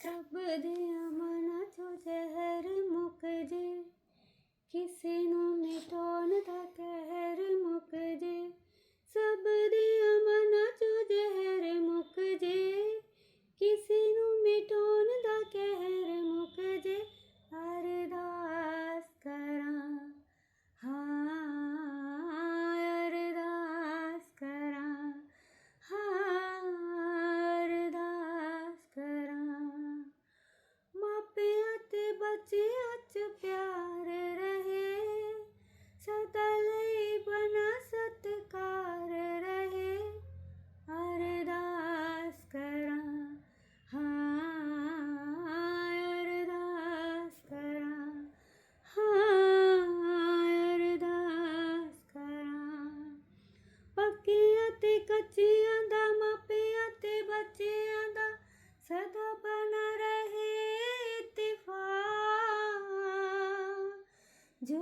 सब दिया मना जो जहर मुक जे, किसी नू मिटाउण दा कहर मुक जे। सब दिया मना जो जहर मुक जे, किसी नू मिटाउण दा कहर मुक जे। अरदास करां हाँ अरदास करां हाँ अरदास करां। मापियां ते बच्चियां च प्यार रहे, सदा लई बना सत्कार रहे। अरदास करां हाँ अरदास करां हाँ अरदास करां। पक्कियां ते कच्चियां दा मापियां ते बच्चियां दा सदा बना रहे इत्तेफाक। जो